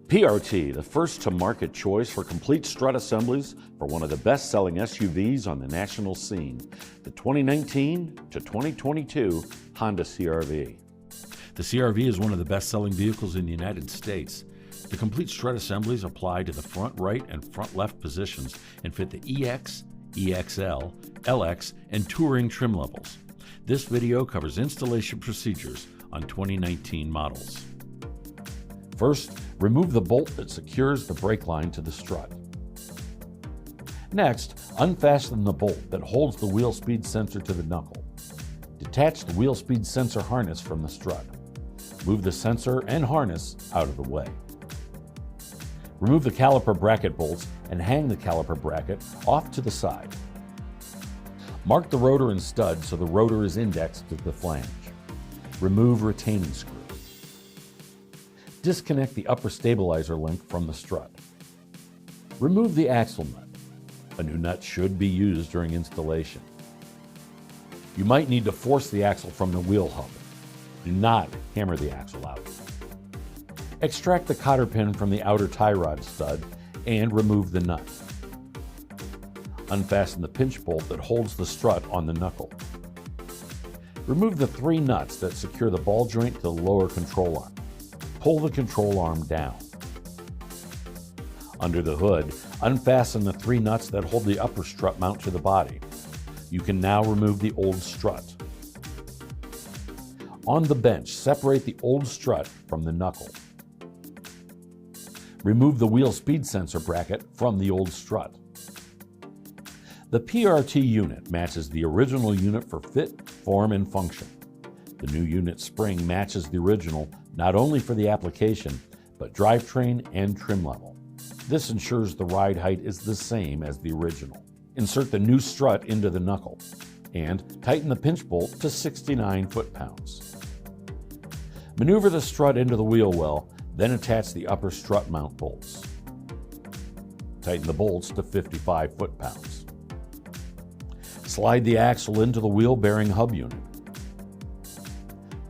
PRT, the first to market choice for complete strut assemblies for one of the best-selling SUVs on the national scene, the 2019 to 2022 Honda CR-V. The CR-V is one of the best-selling vehicles in the United States. The complete strut assemblies apply to the front right and front left positions and fit the EX, EXL, LX, and Touring trim levels. This video covers installation procedures on 2019 models. First, remove the bolt that secures the brake line to the strut. Next, unfasten the bolt that holds the wheel speed sensor to the knuckle. Detach the wheel speed sensor harness from the strut. Move the sensor and harness out of the way. Remove the caliper bracket bolts and hang the caliper bracket off to the side. Mark the rotor and stud so the rotor is indexed to the flange. Remove retaining screw. Disconnect the upper stabilizer link from the strut. Remove the axle nut. A new nut should be used during installation. You might need to force the axle from the wheel hub. Do not hammer the axle out. Extract the cotter pin from the outer tie rod stud and remove the nut. Unfasten the pinch bolt that holds the strut on the knuckle. Remove the 3 nuts that secure the ball joint to the lower control arm. Pull the control arm down. Under the hood, unfasten the 3 nuts that hold the upper strut mount to the body. You can now remove the old strut. On the bench, separate the old strut from the knuckle. Remove the wheel speed sensor bracket from the old strut. The PRT unit matches the original unit for fit, form, and function. The new unit spring matches the original not only for the application, but drivetrain and trim level. This ensures the ride height is the same as the original. Insert the new strut into the knuckle and tighten the pinch bolt to 69 foot-pounds. Maneuver the strut into the wheel well, then attach the upper strut mount bolts. Tighten the bolts to 55 foot-pounds. Slide the axle into the wheel bearing hub unit.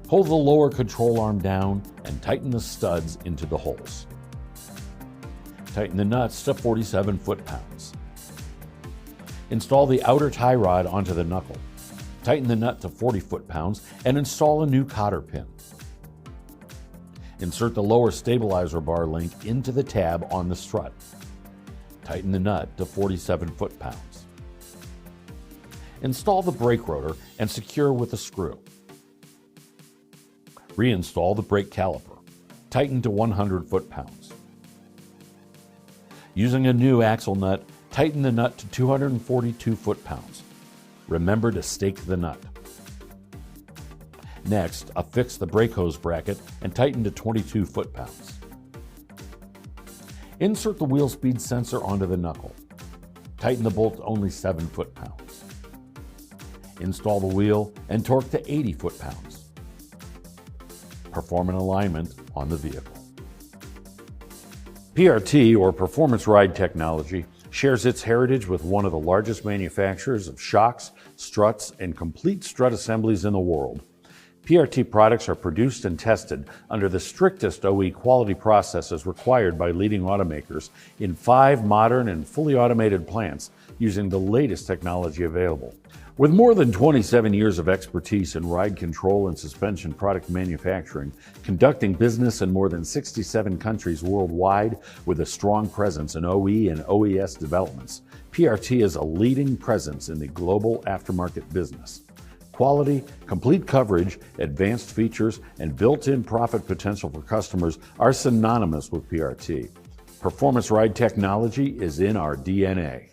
Pull the lower control arm down and tighten the studs into the holes. Tighten the nuts to 47 foot-pounds. Install the outer tie rod onto the knuckle. Tighten the nut to 40 foot-pounds and install a new cotter pin. Insert the lower stabilizer bar link into the tab on the strut. Tighten the nut to 47 foot-pounds. Install the brake rotor and secure with a screw. Reinstall the brake caliper. Tighten to 100 foot-pounds. Using a new axle nut, tighten the nut to 242 foot-pounds. Remember to stake the nut. Next, affix the brake hose bracket and tighten to 22 foot-pounds. Insert the wheel speed sensor onto the knuckle. Tighten the bolt to only 7 foot-pounds. Install the wheel and torque to 80 foot-pounds. Perform an alignment on the vehicle. PRT, or Performance Ride Technology, shares its heritage with one of the largest manufacturers of shocks, struts, and complete strut assemblies in the world. PRT products are produced and tested under the strictest OE quality processes required by leading automakers in 5 modern and fully automated plants using the latest technology available. With more than 27 years of expertise in ride control and suspension product manufacturing, conducting business in more than 67 countries worldwide with a strong presence in OE and OES developments, PRT is a leading presence in the global aftermarket business. Quality, complete coverage, advanced features, and built-in profit potential for customers are synonymous with PRT. Performance Ride Technology is in our DNA.